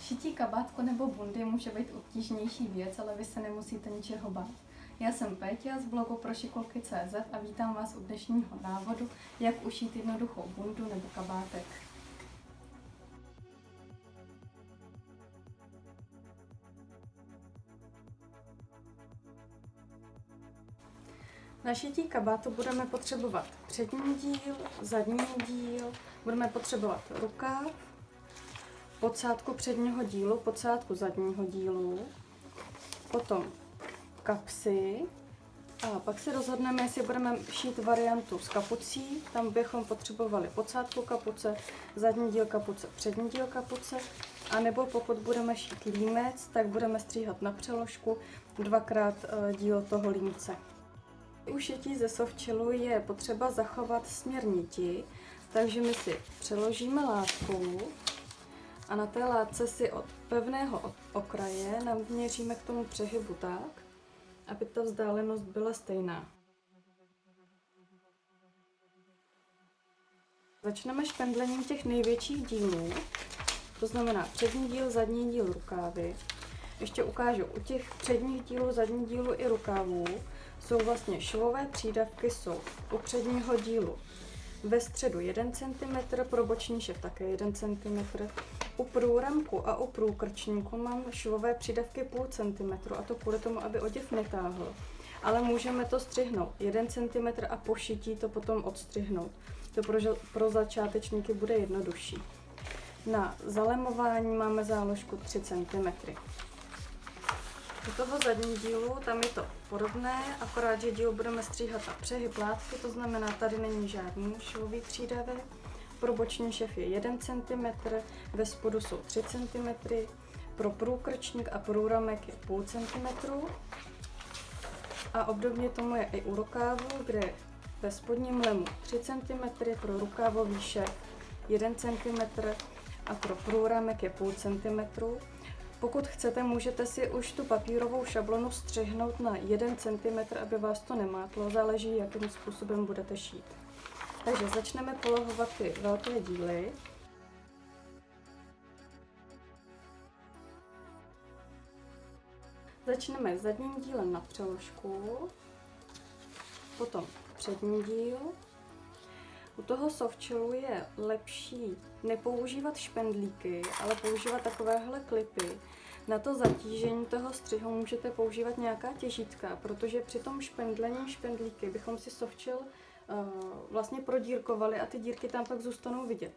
Šití kabátku nebo bundy může být obtížnější věc, ale vy se nemusíte ničeho bát. Já jsem Péťa z blogu prošikolky.cz a vítám vás u dnešního návodu, jak ušít jednoduchou bundu nebo kabátek. Na šití kabátu budeme potřebovat přední díl, zadní díl, budeme potřebovat rukáv, podsádku předního dílu, podsádku zadního dílu, potom kapsy a pak si rozhodneme, jestli budeme šít variantu s kapucí. Tam bychom potřebovali podsádku kapuce, zadní díl kapuce, přední díl kapuce, a nebo pokud budeme šít límec, tak budeme stříhat na přeložku dvakrát díl toho límce. U šití ze softshelu je potřeba zachovat směr niti, takže my si přeložíme látku a na té látce si od pevného okraje naměříme k tomu přehybu tak, aby ta vzdálenost byla stejná. Začneme špendlením těch největších dílů, to znamená přední díl, zadní díl, rukávy. Ještě ukážu, u těch předních dílů, zadní dílu i rukávů jsou vlastně švové přídavky, jsou u předního dílu ve středu 1 cm, pro boční šev také 1 cm. U průramku a u průkrčníku mám švové přídavky 0,5 cm, a to kvůli tomu, aby oděv netáhl. Ale můžeme to střihnout 1 cm a po šití to potom odstřihnout. To pro začátečníky bude jednodušší. Na zalemování máme záložku 3 cm. U toho zadní dílu tam je to podobné, akorát, že díl budeme stříhat na přehyb látky, to znamená, tady není žádný švový přídavek. Pro boční šev je 1 cm, ve spodu jsou 3 cm, pro průkrčník a průramek je 0,5 cm. A obdobně tomu je i u rukávu, kde je ve spodním lemu 3 cm, pro rukávový šev 1 cm a pro průramek je 0,5 cm. Pokud chcete, můžete si už tu papírovou šablonu střihnout na 1 cm, aby vás to nemátlo, záleží, jakým způsobem budete šít. Takže začneme polohovat ty velké díly. Začneme zadním dílem na přeložku, potom přední díl. U toho softshelu je lepší nepoužívat špendlíky, ale používat takovéhle klipy. Na to zatížení toho střihu můžete používat nějaká těžítka, protože při tom špendlení špendlíky bychom si softshell vlastně prodírkovali a ty dírky tam pak zůstanou vidět.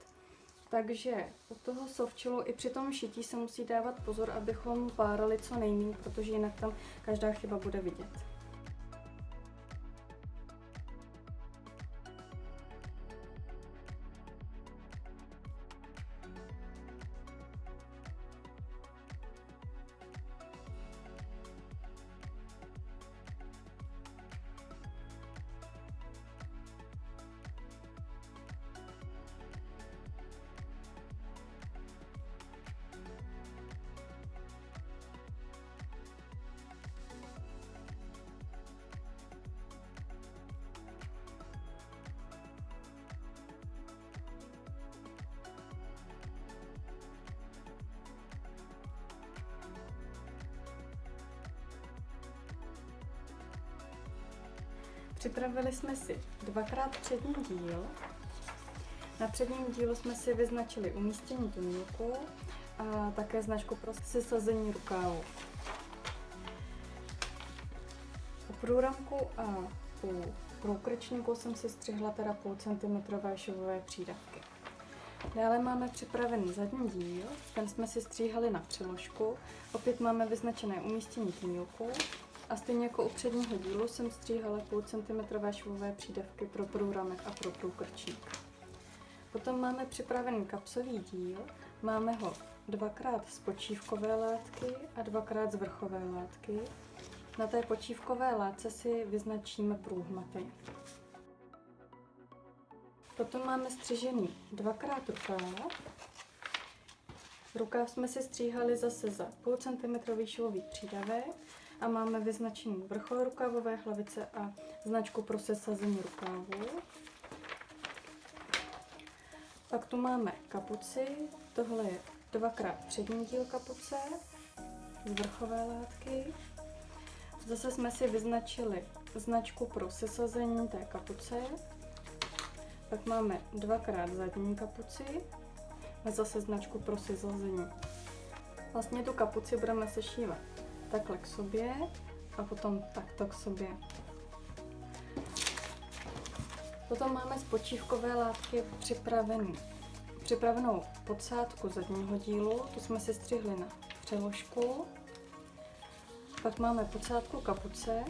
Takže u toho softshellu i při tom šití se musí dávat pozor, abychom párali co nejméně, protože jinak tam každá chyba bude vidět. Připravili jsme si dvakrát přední díl. Na předním dílu jsme si vyznačili umístění tunýlku a také značku pro sesazení rukávu. U průramku a u průkrčníku jsem si střihla teda 0,5 cm švové přídavky. Dále máme připravený zadní díl, ten jsme si stříhali na přeložku. Opět máme vyznačené umístění tunýlku. A stejně jako u předního dílu jsem stříhala 0,5 cm švové přídavky pro průramek a pro průkrčník. Potom máme připravený kapsový díl, máme ho dvakrát z počívkové látky a dvakrát z vrchové látky. Na té počívkové látce si vyznačíme průhmaty. Potom máme střižený dvakrát rukáv. Rukáv jsme si stříhali zase za 0,5 cm švový přídavek a máme vyznačený vrchol rukávové hlavice a značku pro sesazení rukávu. Pak tu máme kapuci, tohle je dvakrát přední díl kapuce z vrchové látky. Zase jsme si vyznačili značku pro sesazení té kapuce. Pak máme dvakrát zadní kapuci a zase značku pro sesazení. Vlastně tu kapuci budeme sešívat takhle k sobě a potom takto k sobě. Potom máme z počívkové látky připravenou podsádku zadního dílu, tu jsme si střihli na přeložku. Pak máme podsádku kapuce.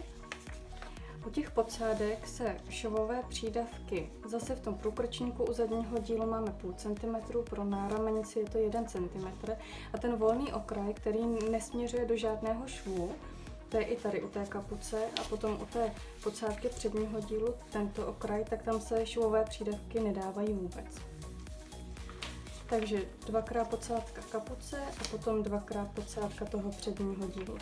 U těch podsádek se švové přídavky, zase v tom průkrčníku u zadního dílu máme 0,5 cm, pro náramenici je to 1 cm a ten volný okraj, který nesměřuje do žádného švu, to je i tady u té kapuce a potom u té podsádky předního dílu tento okraj, tak tam se švové přídavky nedávají vůbec. Takže dvakrát podsádka kapuce a potom dvakrát podsádka toho předního dílu.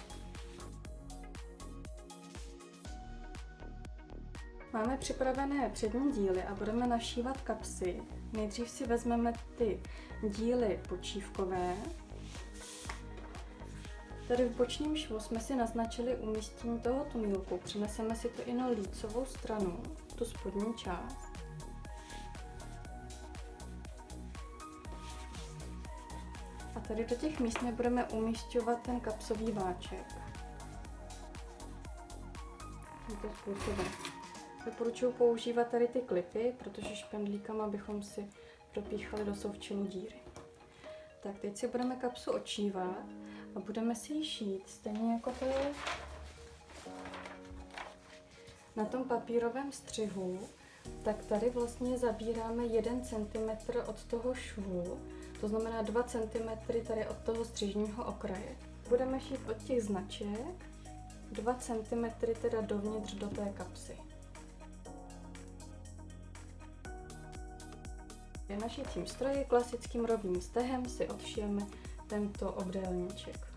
Máme připravené přední díly a budeme našívat kapsy. Nejdřív si vezmeme ty díly počívkové. Tady v bočním švu jsme si naznačili umístění toho tunýlku. Přeneseme si to i na lícovou stranu, tu spodní část. A tady do těch míst budeme umísťovat ten kapsový váček. Tímto způsobem. Doporučuji používat tady ty klipy, protože špendlíkama bychom si propíchali do sovčilu díry. Tak teď si budeme kapsu odšívat a budeme si ji šít, stejně jako to je na tom papírovém střihu, tak tady vlastně zabíráme 1 cm od toho švu, to znamená 2 cm tady od toho střižního okraje. Budeme šít od těch značek 2 cm teda dovnitř do té kapsy. Na šicím stroji klasickým rovným stehem si odšijeme tento obdélníček.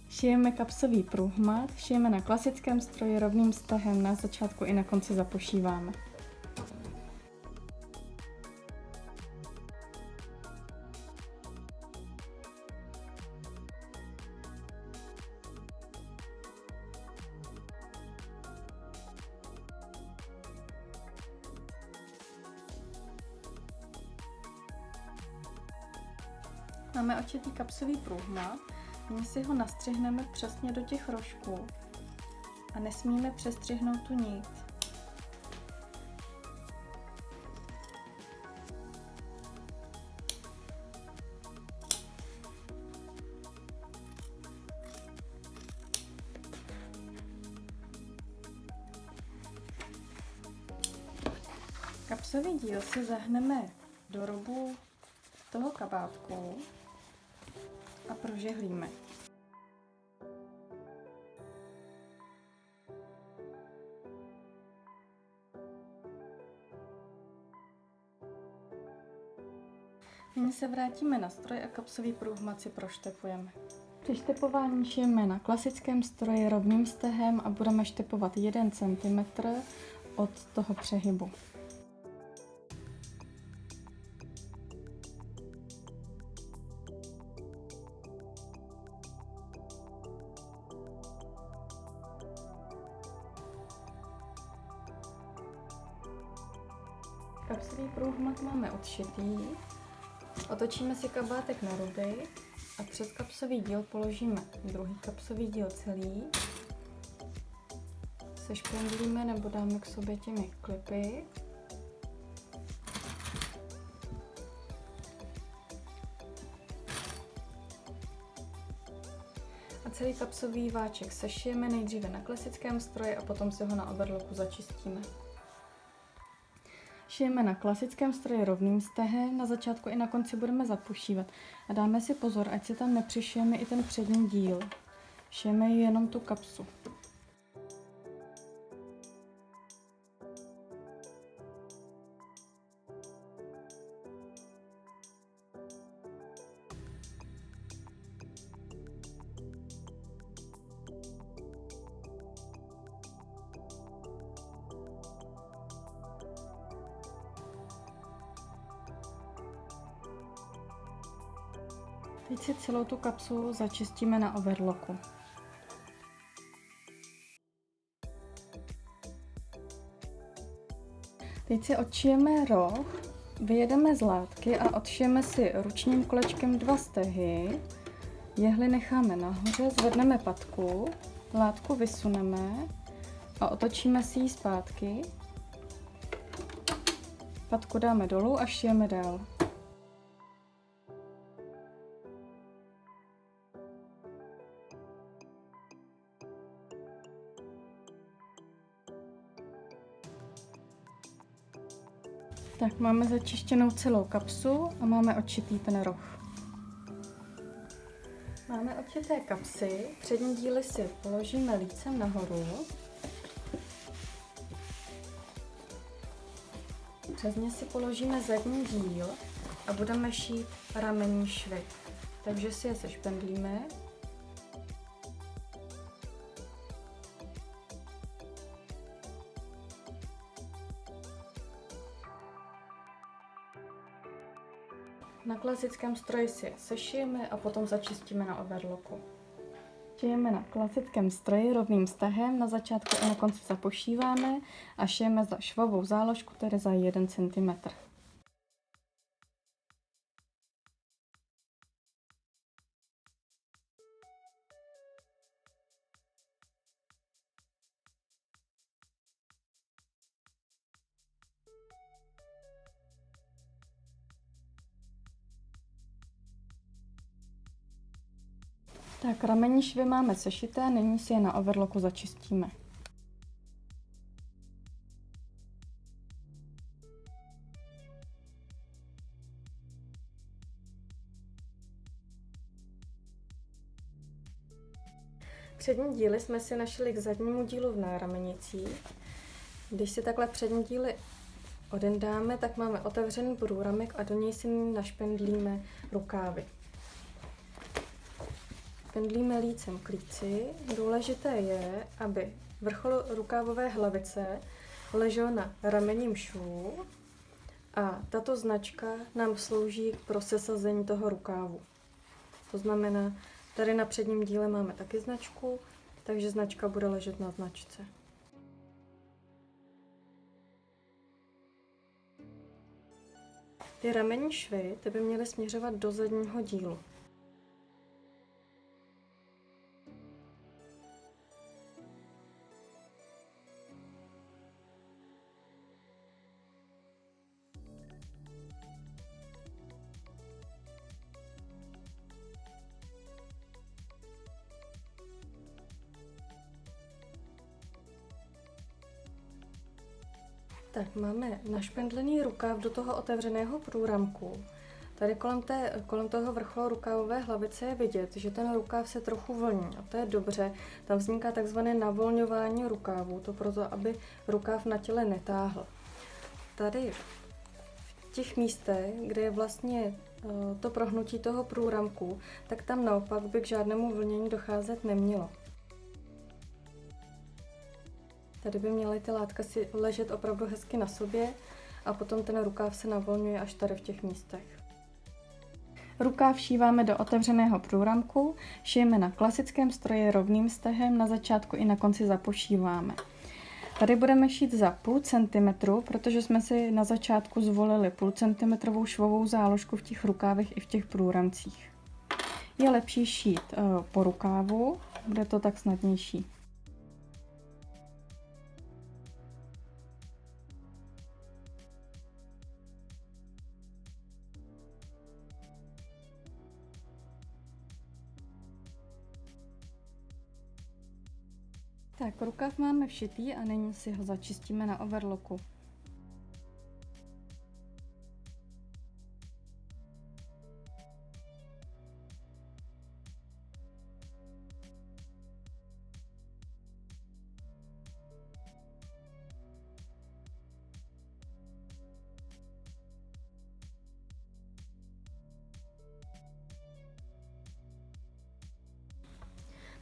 Šijeme kapsový průhmat, šijeme na klasickém stroji rovným stehem, na začátku i na konci zapošíváme. Máme očitý kapsový průhmat, nyní si ho nastřihneme přesně do těch rožků a nesmíme přestřihnout tu nit. Kapsový díl si zahneme do robu toho kabátku a prožehlíme. Nyní se vrátíme na stroj a kapsový průhmat si proštepujeme. Při štepování šijeme na klasickém stroji rovným stehem a budeme štepovat 1 cm od toho přehybu. Kapsový průhmat máme odšitý, otočíme si kabátek na ruby a přes kapsový díl položíme druhý kapsový díl celý, sešpendlíme nebo dáme k sobě těmi klipy. A celý kapsový váček sešijeme nejdříve na klasickém stroji a potom si ho na overlocku začistíme. Šijeme na klasickém stroji rovným stehem, na začátku i na konci budeme zapušívat a dáme si pozor, ať si tam nepřišijeme i ten přední díl. Šijeme jenom tu kapsu. Teď si celou tu kapsu začistíme na overlocku. Teď si odšijeme roh, vyjedeme z látky a odšijeme si ručním kolečkem 2 stehy. Jehly necháme nahoře, zvedneme patku, látku vysuneme a otočíme si ji zpátky. Patku dáme dolů a šijeme dál. Tak máme začištěnou celou kapsu a máme odšitý ten roh. Máme odšité kapsy, přední díly si položíme lícem nahoru. Přes ně si položíme zadní díl a budeme šít ramenní švy. Takže si je sešpendlíme. Na klasickém stroji si sešijeme a potom začistíme na overlocku. Šijeme na klasickém stroji rovným stahem, na začátku a na konci zapošíváme a šijeme za švovou záložku, tedy za 1 cm. Tak ramenní švy máme sešité, nyní si je na overlocku začistíme. Přední díly jsme si našili k zadnímu dílu v náramenicích. Když si takhle přední díly odendáme, tak máme otevřený průramek a do něj si našpendlíme rukávy. Pendlíme lícem k líci. Důležité je, aby vrchol rukávové hlavice ležel na ramenním švu a tato značka nám slouží pro sesazení toho rukávu. To znamená, tady na předním díle máme taky značku, takže značka bude ležet na značce. Ty ramenní švy by měly směřovat do zadního dílu. Tak máme našpendlený rukáv do toho otevřeného průramku. Tady kolem toho vrcholu rukávové hlavice je vidět, že ten rukáv se trochu vlní a to je dobře. Tam vzniká takzvané navolňování rukávu, to proto, aby rukáv na těle netáhl. Tady v těch místech, kde je vlastně to prohnutí toho průramku, tak tam naopak by k žádnému vlnění docházet nemělo. Tady by měly ty látka si ležet opravdu hezky na sobě a potom ten rukáv se navolňuje až tady v těch místech. Rukáv šíváme do otevřeného průramku, šijeme na klasickém stroji rovným stehem, na začátku i na konci zapošíváme. Tady budeme šít za půl centimetru, protože jsme si na začátku zvolili půlcentimetrovou švovou záložku v těch rukávech i v těch průramcích. Je lepší šít po rukávu, bude to tak snadnější. Tak, rukáv máme všitý a nyní si ho začistíme na overlocku.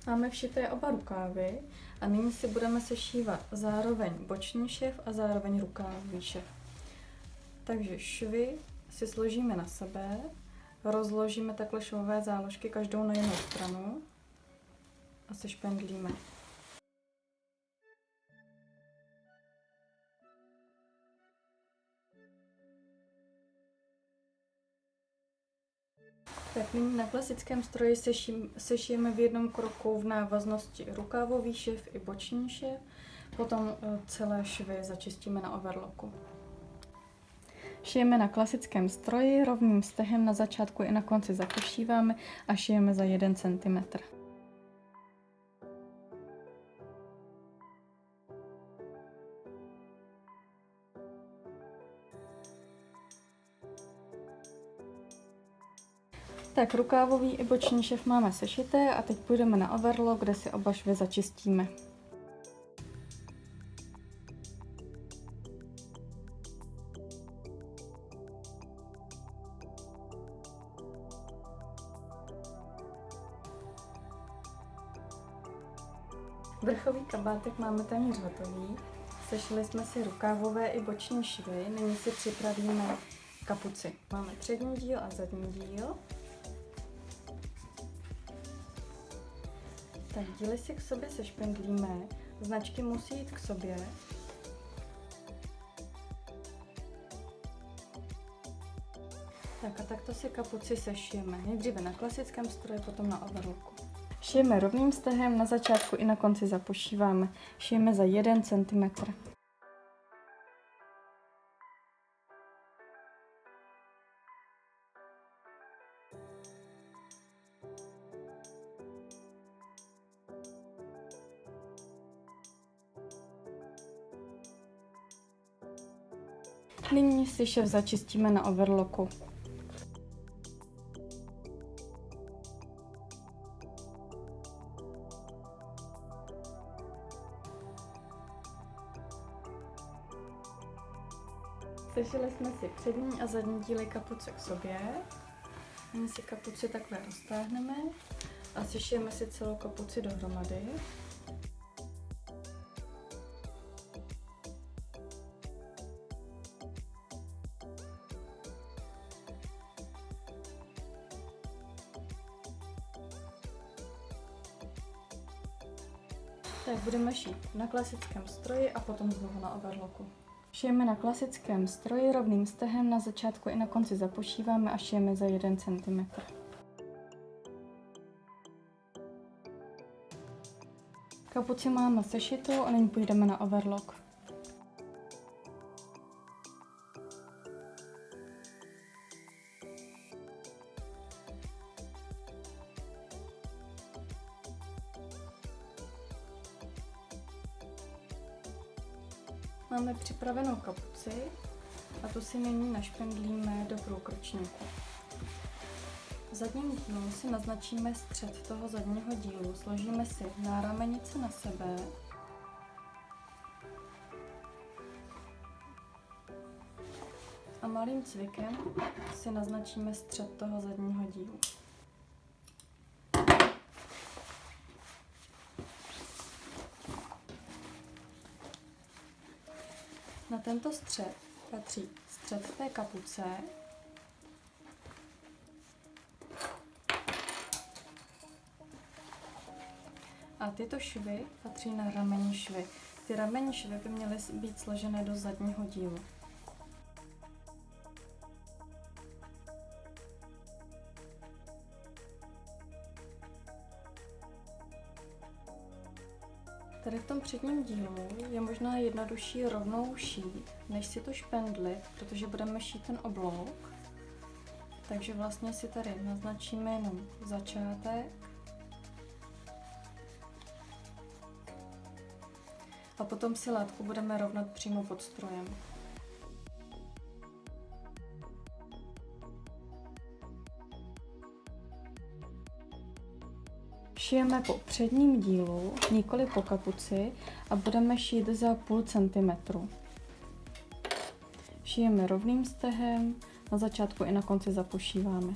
Máme všité oba rukávy a nyní si budeme sešívat zároveň boční šev a zároveň rukávový šev. Takže švy si složíme na sebe rozložíme takhle švové záložky každou na jednu stranu a sešpendlíme. Tak nyní na klasickém stroji sešijeme v jednom kroku v návaznosti rukávový šev i boční šev, potom celé švy začistíme na overlocku. Šijeme na klasickém stroji, rovným stehem na začátku i na konci zapošíváme a šijeme za 1 cm. Tak rukávový i boční šev máme sešité a teď půjdeme na overlock, kde si oba švy začistíme. Vrchový kabátek máme téměř hotový. Sešili jsme si rukávové i boční švy, nyní si připravíme kapuci. Máme přední díl a zadní díl. Tak díly si k sobě sešpendlíme, značky musí jít k sobě. Tak a takto si kapuci sešijeme, nejdříve na klasickém stroji, potom na overlocku. Šijeme rovným stehem, na začátku i na konci zapošíváme. Šijeme za 1 cm. Nyní si šev začistíme na overlocku. Sešili jsme si přední a zadní díly kapuce k sobě. Nyní si kapuci takhle roztáhneme a sešijeme si celou kapuci dohromady. Tak budeme šít na klasickém stroji a potom znovu na overlocku. Šijeme na klasickém stroji rovným stehem, na začátku i na konci zapošíváme a šijeme za 1 cm. Kapuci máme sešitou a nyní půjdeme na overlock. Máme připravenou kapuci a tu si nyní našpendlíme do průkročníku. V zadním dílu si naznačíme střed toho zadního dílu, složíme si náramenice na sebe a malým cvikem si naznačíme střed toho zadního dílu. Na tento střed patří střed té kapuce a tyto švy patří na ramení švy. Ty ramení švy by měly být složené do zadního dílu. Tady v tom předním dílu je možná jednodušší rovnou šít, než si to špendlit, protože budeme šít ten oblouk. Takže vlastně si tady naznačíme jenom začátek a potom si látku budeme rovnat přímo pod strojem. Šijeme po předním dílu, nikoli po kapuci, a budeme šít za půl centimetru. Šijeme rovným stehem, na začátku i na konci zapošíváme.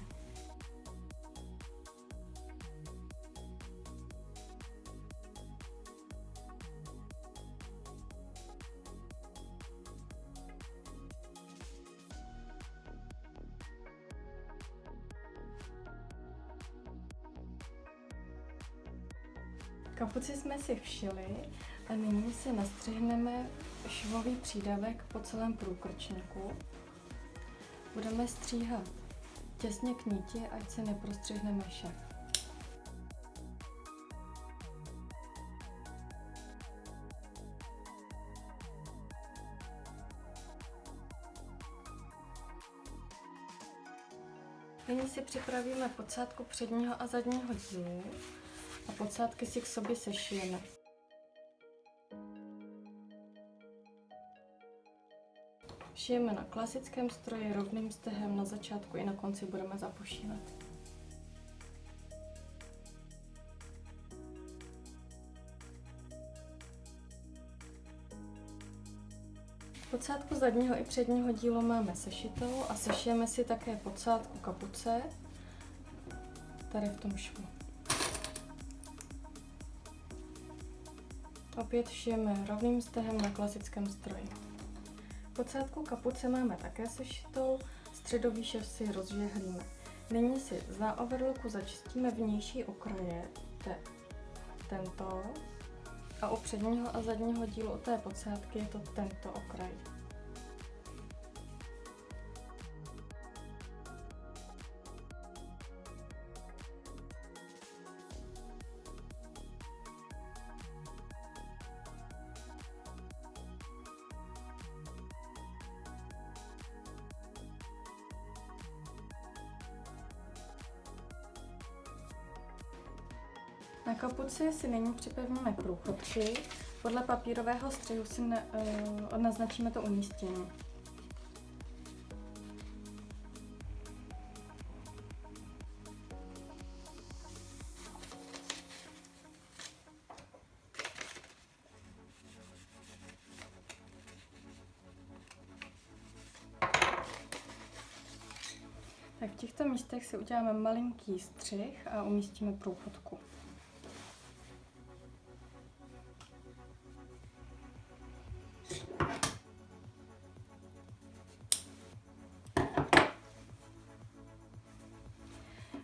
Kapuci jsme si všili a nyní si nastřihneme švový přídavek po celém průkrčníku. Budeme stříhat těsně k níti, ať se neprostřihneme šev. Nyní si připravíme podsádku předního a zadního dílu a podsádky si k sobě sešijeme. Šijeme na klasickém stroji rovným stehem, na začátku i na konci budeme zapošívat. Podsádku zadního i předního dílu máme sešitou a sešijeme si také podsádku kapuce tady v tom švu. Opět šijeme rovným stehem na klasickém stroji. Podsádku kapuce máme také sešitou, středový šev si rozžehlíme. Nyní si za overlocku začistíme vnější okraje, tento, a u předního a zadního dílu té podsádky je to tento okraj. Na kapuci si nyní připevníme průchodky. Podle papírového střihu si naznačíme to umístění. Tak v těchto místech si uděláme malinký střih a umístíme průchodku.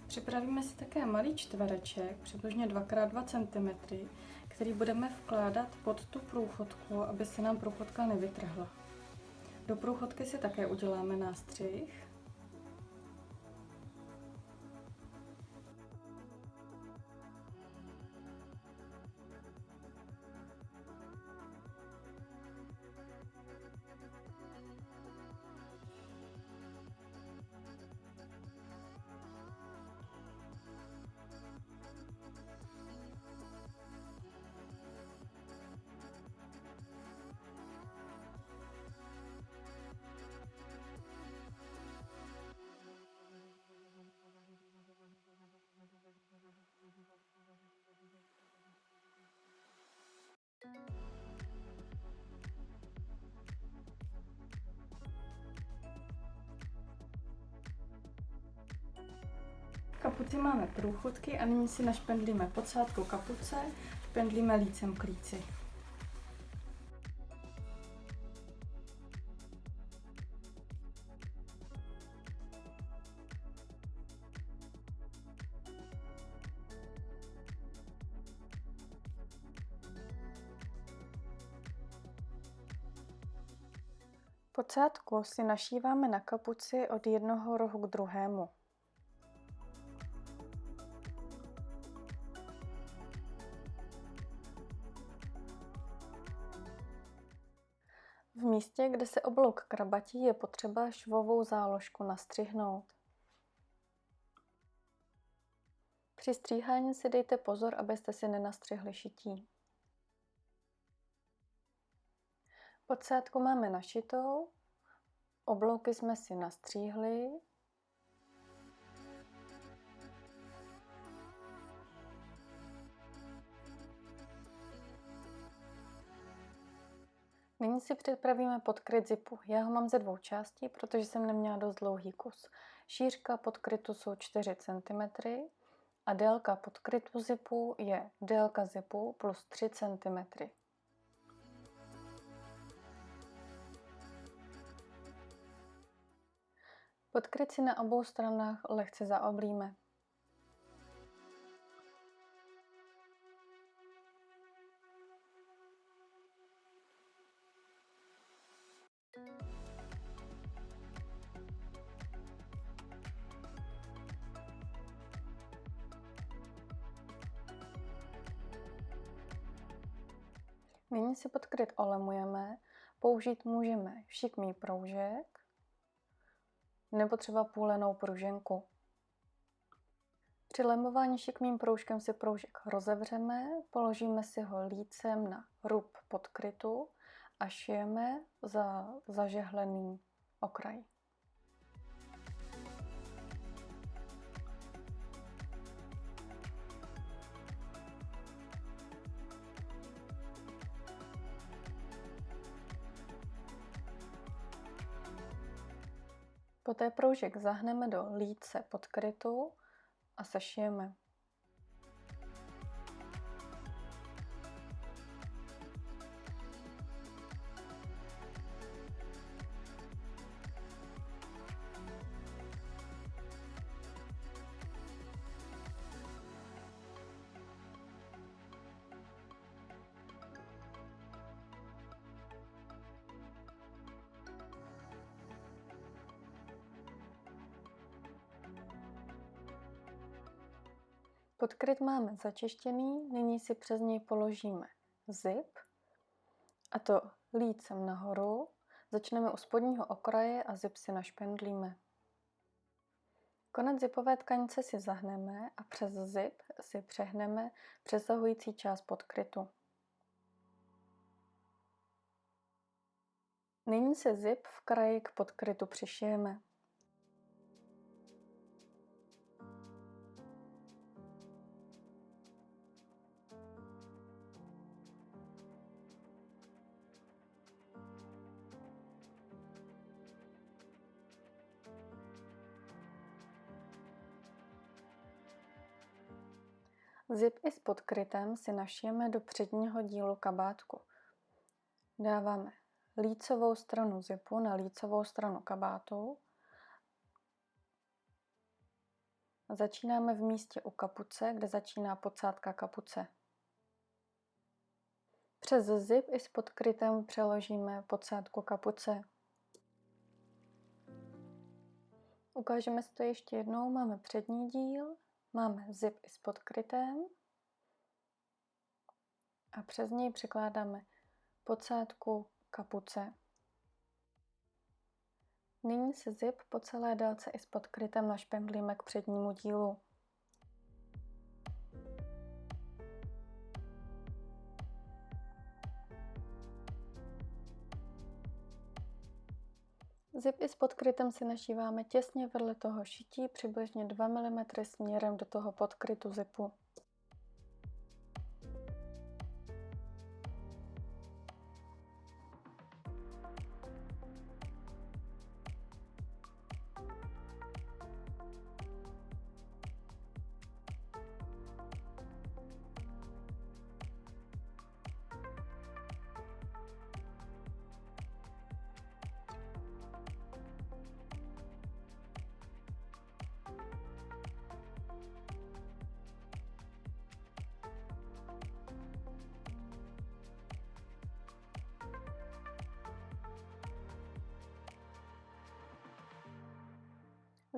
Připravíme si také malý čtvereček, přibližně 2x2 cm, který budeme vkládat pod tu průchodku, aby se nám průchodka nevytrhla. Do průchodky si také uděláme nástřih. V kapuci máme průchodky a nyní si našpendlíme podsádku kapuce, špendlíme lícem k líci. Podsádku si našíváme na kapuci od jednoho rohu k druhému. V místě, kde se oblouk krabatí, je potřeba švovou záložku nastřihnout. Při stříhání si dejte pozor, abyste si nenastřihli šití. Podsádku máme našitou, oblouky jsme si nastříhli. Nyní si připravíme podkryt zipu. Já ho mám ze dvou částí, protože jsem neměla dost dlouhý kus. Šířka podkrytu jsou 4 cm a délka podkrytu zipu je délka zipu plus 3 cm. Podkryt si na obou stranách lehce zaoblíme. Nyní si podkryt olemujeme. Použít můžeme šikmý proužek nebo třeba půlenou pruženku. Při lemování šikmým proužkem si proužek rozevřeme, položíme si ho lícem na rub podkrytu a šijeme za zažehlený okraj. Poté proužek zahneme do líce podkrytu a sešijeme. Podkryt máme začištěný, nyní si přes něj položíme zip, a to lícem nahoru. Začneme u spodního okraje a zip si našpendlíme. Konec zipové tkanice si zahneme a přes zip si přehneme přesahující část podkrytu. Nyní se zip v kraji k podkrytu přišijeme. Zip i s podkrytem si našijeme do předního dílu kabátku. Dáváme lícovou stranu zipu na lícovou stranu kabátu. Začínáme v místě u kapuce, kde začíná podsádka kapuce. Přes zip i s podkrytem přeložíme podsádku kapuce. Ukážeme si to ještě jednou. Máme přední díl, máme zip i s podkrytem a přes něj překládáme podsádku kapuce. Nyní si zip po celé délce i s podkrytem našpendlíme k přednímu dílu. Zip i s podkrytem si našíváme těsně vedle toho šití, přibližně 2 mm směrem do toho podkrytu zipu.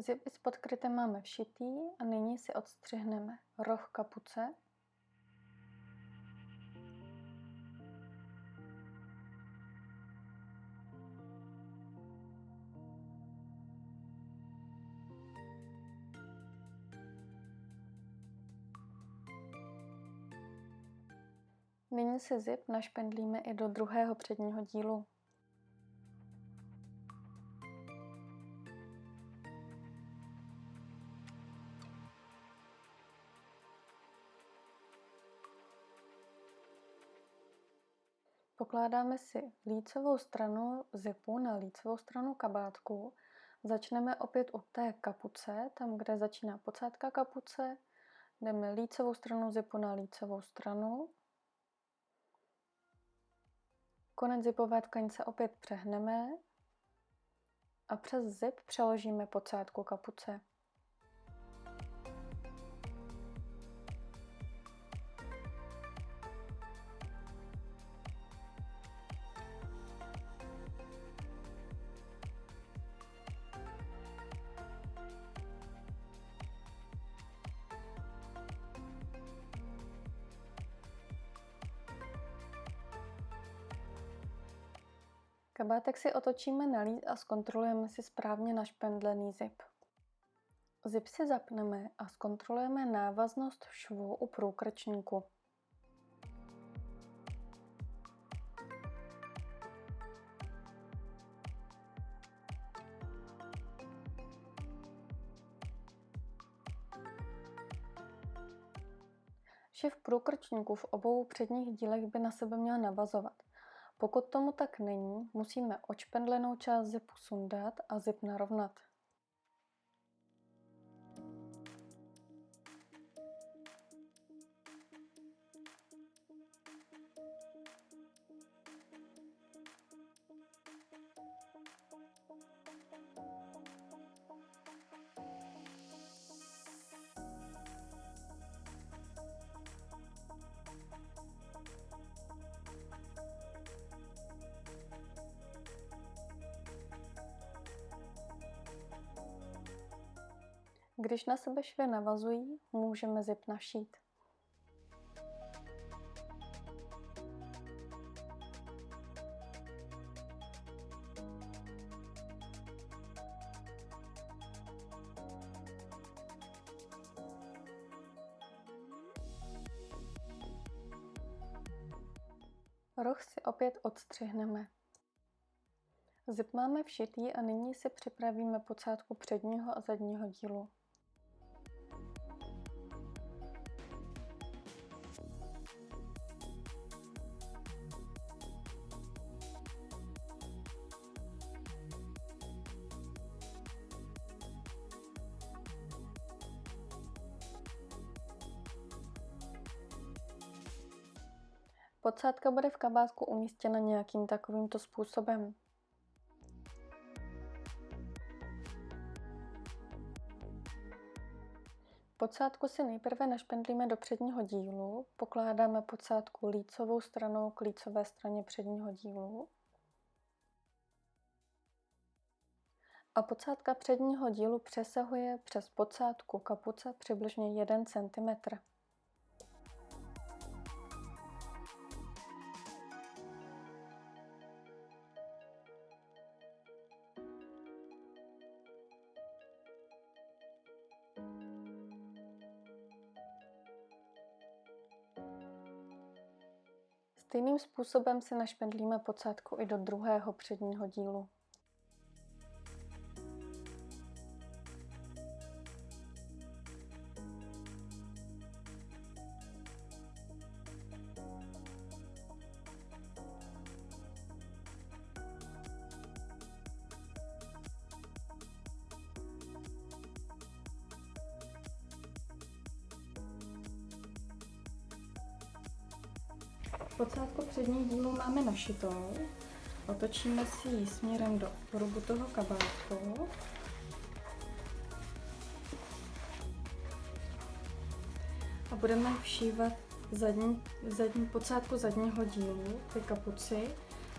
Zip i s podkrytem máme všitý a nyní si odstřihneme roh kapuce. Nyní si zip našpendlíme i do druhého předního dílu. Pokládáme si lícovou stranu zipu na lícovou stranu kabátku. Začneme opět u té kapuce, tam, kde začíná podsádka kapuce. Jdeme lícovou stranu zipu na lícovou stranu. Konec zipové tkanice opět přehneme a přes zip přeložíme podsádku kapuce. Kabátek si otočíme na líc a zkontrolujeme si správně našpendlený zip. Zip si zapneme a zkontrolujeme návaznost švu u průkrčníku. Šiv průkrčníku v obou předních dílech by na sebe měl navazovat. Pokud tomu tak není, musíme odšpendlenou část zipu sundat a zip narovnat. Když na sebe švy navazují, můžeme zip našít. Roh si opět odstřihneme. Zip máme všitý a nyní si připravíme posádku předního a zadního dílu. Podsádka bude v kabátku umístěna nějakým takovýmto způsobem. Podsádku si nejprve našpendlíme do předního dílu, pokládáme podsádku lícovou stranou k lícové straně předního dílu a podsádka předního dílu přesahuje přes podsádku kapuce přibližně 1 cm. Stejným způsobem si našpendlíme podsádku i do druhého předního dílu. Podsádku předních dílů máme našitou, otočíme si ji směrem do rubu toho kabátku a budeme všívat zadní podsádku zadního dílu, ty kapuci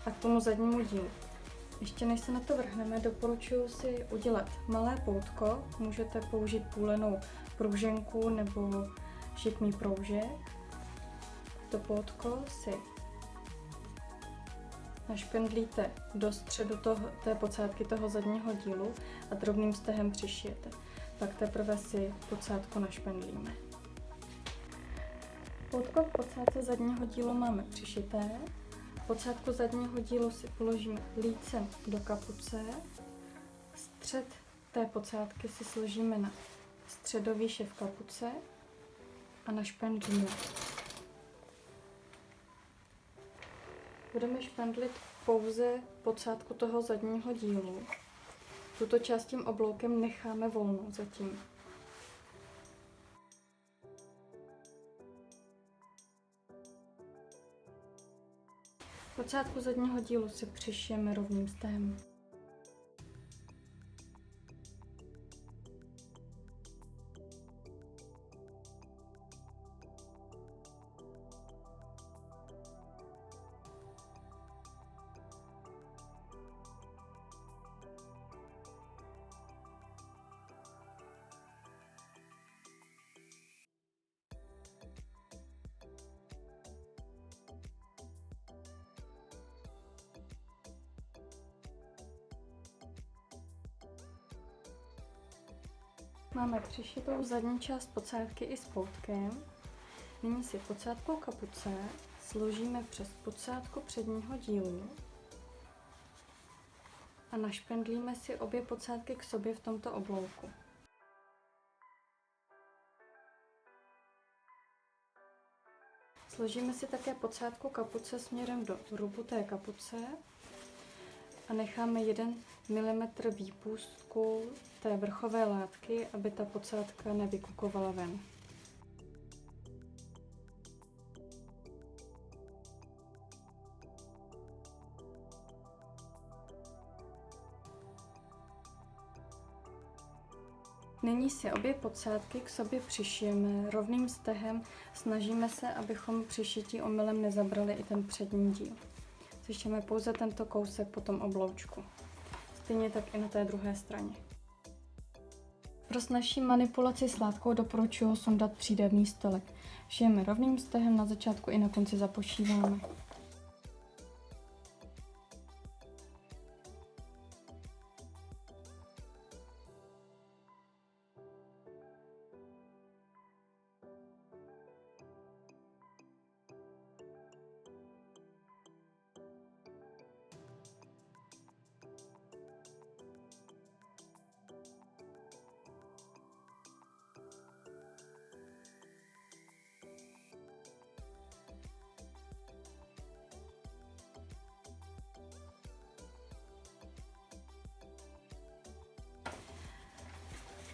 a k tomu zadnímu dílu. Ještě než se na to vrhneme, doporučuji si udělat malé poutko, můžete použít půlenou pruženku nebo šikmý proužek. To poutko si našpendlíte do středu té podsádky toho zadního dílu a drobným stehem přišijete. Pak teprve si podsádku našpendlíme. Poutko v podsádce zadního dílu máme přišité. Podsádku zadního dílu si položíme lícem do kapuce. Střed té podsádky si složíme na středový šev kapuce a našpendlíme. Budeme špendlit pouze podsádku toho zadního dílu. Tuto část tím obloukem necháme volnou zatím. Podsádku zadního dílu si přišijeme rovným stehem. Máme přišitou zadní část posádky i s poutkem. Nyní si posádkou kapuce složíme přes posádku předního dílu a našpendlíme si obě posádky k sobě v tomto oblouku. Složíme si také posádku kapuce směrem do rubu té kapuce a necháme 1 mm výpustku té vrchové látky, aby ta posádka nevykukovala ven. Nyní si obě posádky k sobě přišijeme rovným stehem, snažíme se, abychom při šití omylem nezabrali i ten přední díl. Přišijeme pouze tento kousek po tom obloučku. Stejně tak i na té druhé straně. Pro snazší manipulaci s látkou doporučuji sundat přídavný stolek. Šijeme rovným stehem, na začátku i na konci zapošíváme.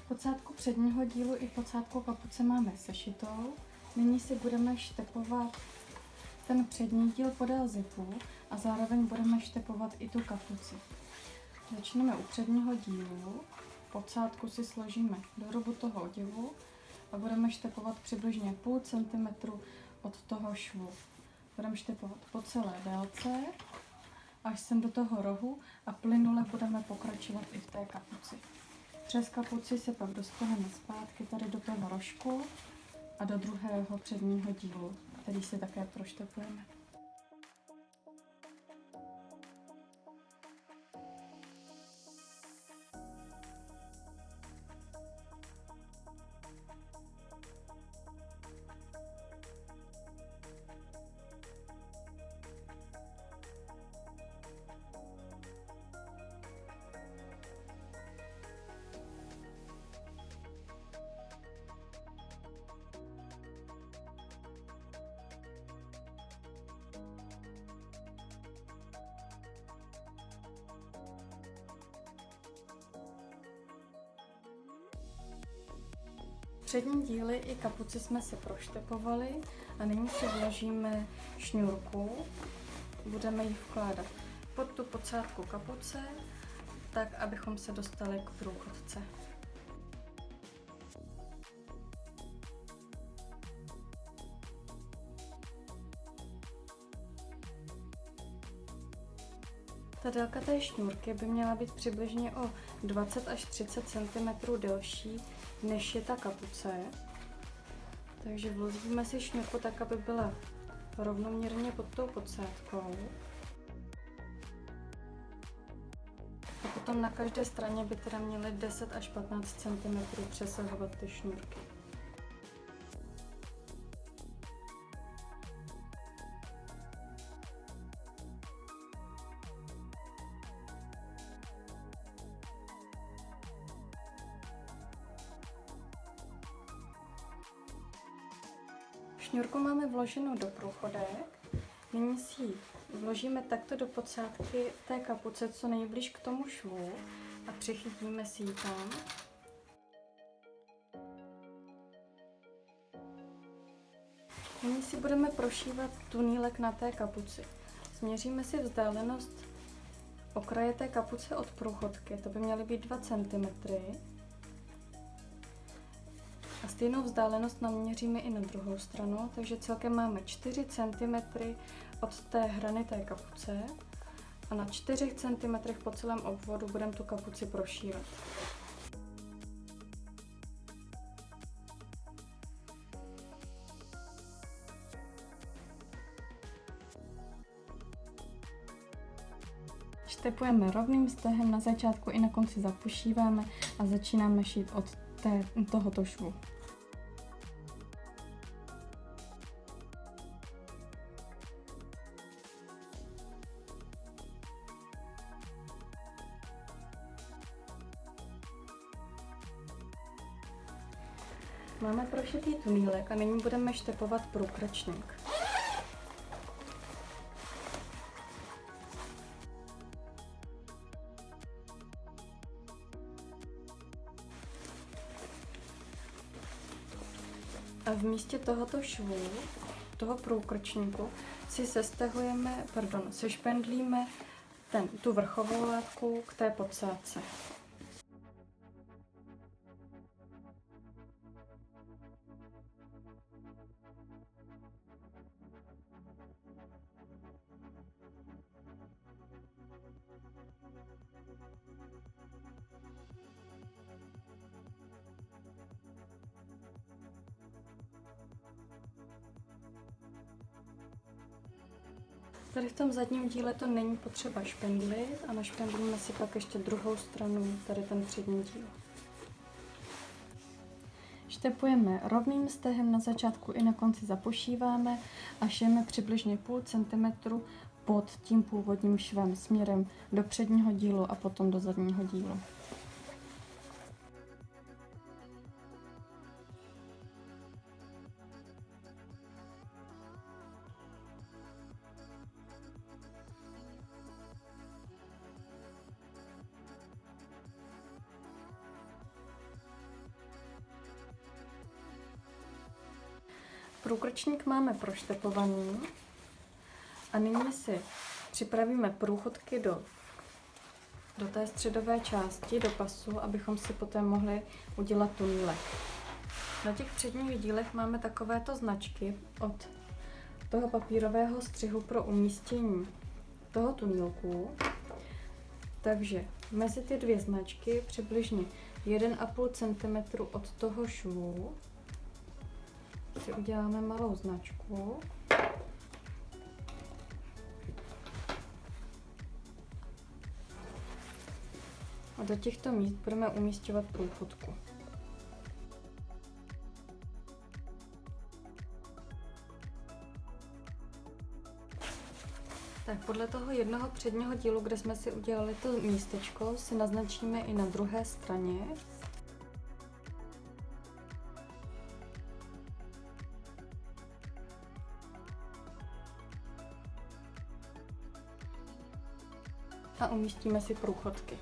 Posádku předního dílu i posádku kapuce máme sešitou. Nyní si budeme štepovat ten přední díl podél zipu a zároveň budeme štepovat i tu kapuci. Začneme u předního dílu, posádku si složíme do rubu toho oděvu a budeme štepovat přibližně půl centimetru od toho švu. Budeme štepovat po celé délce až sem do toho rohu a plynule budeme pokračovat i v té kapuci. Přes kapuci se pak dostaneme zpátky tady do toho rožku a do druhého předního dílu, který si také proštepujeme. Přední díly i kapuci jsme si proštepovali a nyní si vložíme šňůrku. Budeme ji vkládat pod tu posádku kapuce, tak abychom se dostali k průchodce. Ta délka té šňůrky by měla být přibližně o 20 až 30 cm delší, než je ta kapuce. Takže vložíme si šňůrku tak, aby byla rovnoměrně pod tou posádkou. A potom na každé straně by teda měly 10 až 15 cm přesahovat ty šňůrky. Šňůrku máme vloženou do průchodek, nyní si ji vložíme takto do posádky té kapuce co nejblíž k tomu švu a přichytíme si ji tam. Nyní si budeme prošívat tunýlek na té kapuci. Změříme si vzdálenost okraje té kapuce od průchodky, to by měly být 2 cm. A stejnou vzdálenost naměříme i na druhou stranu, takže celkem máme 4 cm od té hrany té kapuce a na 4 cm po celém obvodu budeme tu kapuci prošívat. Štepujeme rovným stehem, na začátku i na konci zapošíváme a začínáme šít od tohoto švu. Máme prošitý tunýlek a nyní budeme štepovat průkrečník. A v místě tohoto švu, toho průkrčníku, si sešpendlíme tu vrchovou látku k té podsádce. Tady v tom zadním díle to není potřeba špendlit a našpendlíme si pak ještě druhou stranu, tady ten přední díl. Štepujeme rovným stehem na začátku i na konci zapošíváme a šijeme přibližně půl centimetru pod tím původním švem směrem do předního dílu a potom do zadního dílu. Průkrčník máme proštepovaný a nyní si připravíme průchodky do té středové části, do pasu, abychom si poté mohli udělat tunýlek. Na těch předních dílech máme takovéto značky od toho papírového střihu pro umístění toho tunýlku. Takže mezi ty dvě značky přibližně 1,5 cm od toho švu si uděláme malou značku. A do těchto míst budeme umísťovat průchodku. Tak podle toho jednoho předního dílu, kde jsme si udělali to místečko, si naznačíme i na druhé straně. A umístíme si průchodky.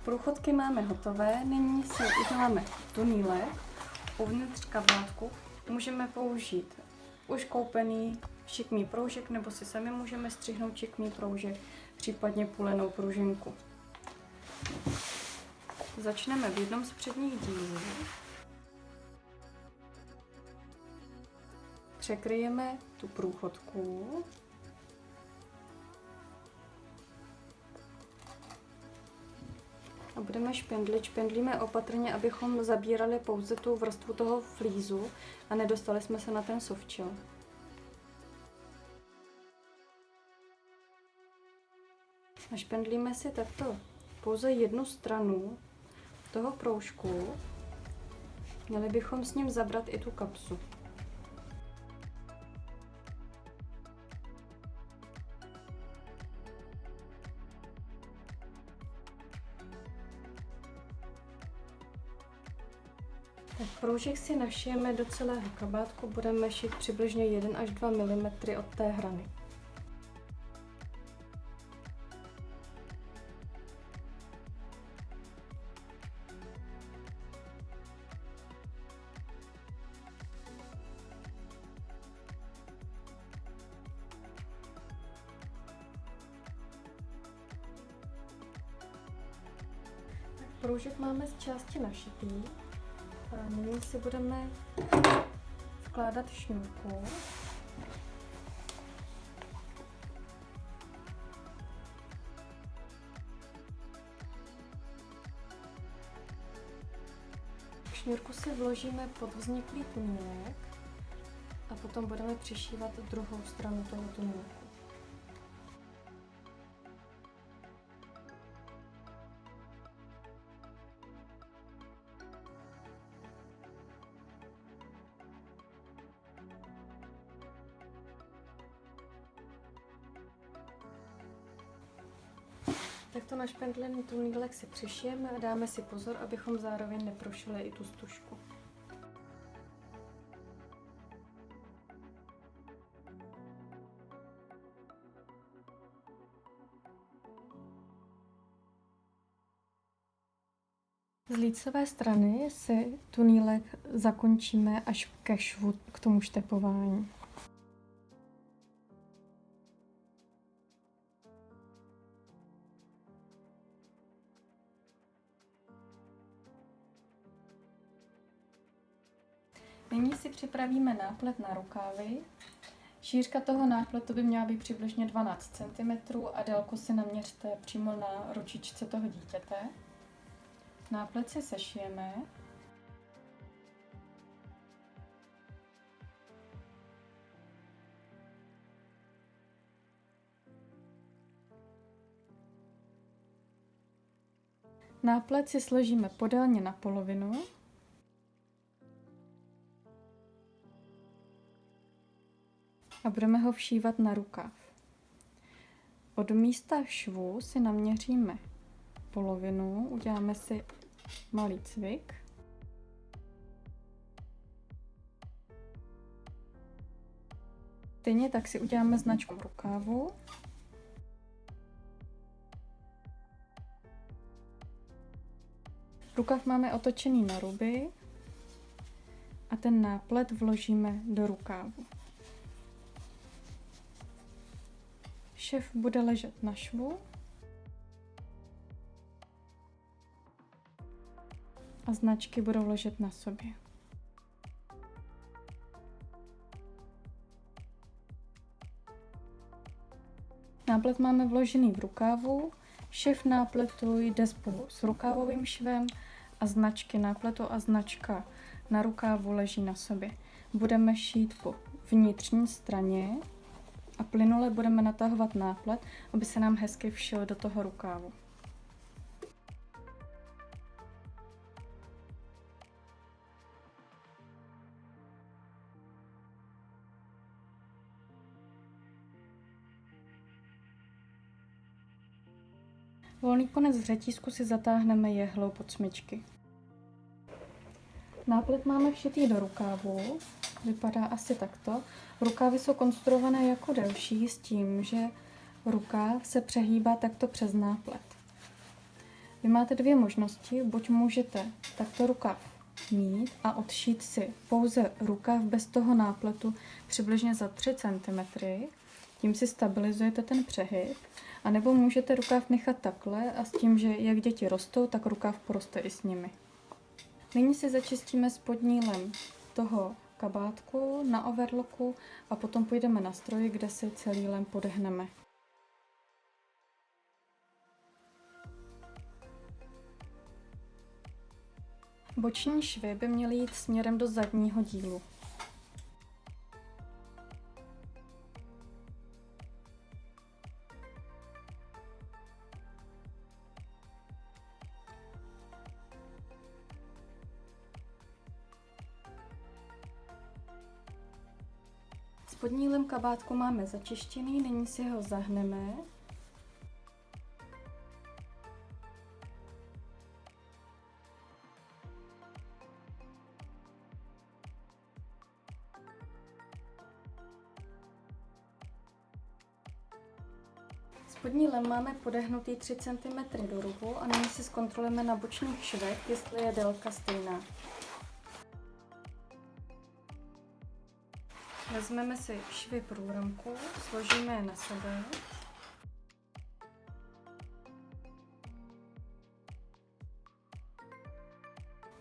Průchodky máme hotové, nyní si uděláme tunýlek. Uvnitř kabátku můžeme použít už koupený šikmý proužek, nebo si sami můžeme střihnout šikmý proužek, případně půlenou pružinku. Začneme v jednom z předních dílů. Překryjeme tu průchodku. A budeme špendlit. Špendlíme opatrně, abychom zabírali pouze tu vrstvu toho flízu a nedostali jsme se na ten softshell. A špendlíme si takto pouze jednu stranu toho proužku. Měli bychom s ním zabrat i tu kapsu. Tak proužek si našijeme do celého kabátku, budeme šít přibližně 1 až 2 mm od té hrany. Proužek máme z části našitý. A nyní si budeme vkládat šňůrku. Šňůrku si vložíme pod vzniklý tunýlek a potom budeme přišívat druhou stranu toho tunýlku. Takto našpendlený tunýlek si přišijeme a dáme si pozor, abychom zároveň neprošili i tu stužku. Z lícové strany si tunýlek zakončíme až ke švu, k tomu štepování. Nyní si připravíme náplet na rukávy. Šířka toho nápletu by měla být přibližně 12 cm a délku si naměřte přímo na ručičce toho dítěte. Náplet si sešijeme. Náplet si složíme podélně na polovinu. A budeme ho všívat na rukáv. Od místa švu si naměříme polovinu, uděláme si malý cvik. Stejně tak si uděláme značku rukávu. Rukav máme otočený na ruby a ten náplet vložíme do rukávu. Šev bude ležet na švu a značky budou ležet na sobě. Náplet máme vložený v rukávu, šev nápletu jde spolu s rukávovým švem a značky nápletu a značka na rukávu leží na sobě. Budeme šít po vnitřní straně a plynule budeme natahovat náplet, aby se nám hezky všil do toho rukávu. Volný konec řetízku si zatáhneme jehlou pod smyčky. Náplet máme všitý do rukávu, vypadá asi takto. Rukávy jsou konstruované jako delší s tím, že rukáv se přehýbá takto přes náplet. Vy máte dvě možnosti, buď můžete takto rukáv mít a odšít si pouze rukáv bez toho nápletu přibližně za 3 cm, tím si stabilizujete ten přehyb, anebo můžete rukáv nechat takhle a s tím, že jak děti rostou, tak rukáv poroste i s nimi. Nyní si začistíme spodní lem toho kabátku na overlocku a potom půjdeme na stroji, kde si celý lem podehneme. Boční švy by měly jít směrem do zadního dílu. Spodní lem kabátku máme začištěný, nyní si ho zahneme. Spodní lem máme podehnutý 3 cm do rubu a nyní si zkontrolujeme na bočních švech, jestli je délka stejná. Vezmeme si švy průromku, složíme je na sebe.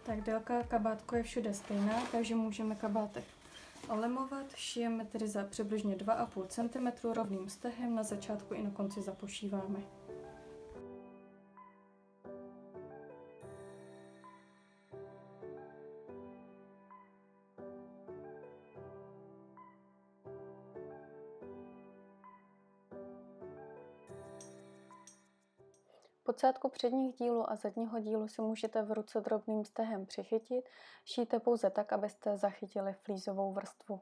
Tak délka kabátku je všude stejná, takže můžeme kabátek olemovat. Šijeme tedy za přibližně 2,5 cm rovným stehem, na začátku i na konci zapošíváme. Podsádku předních dílů a zadního dílu si můžete v ruce drobným stehem přichytit. Šijte pouze tak, abyste zachytili flízovou vrstvu.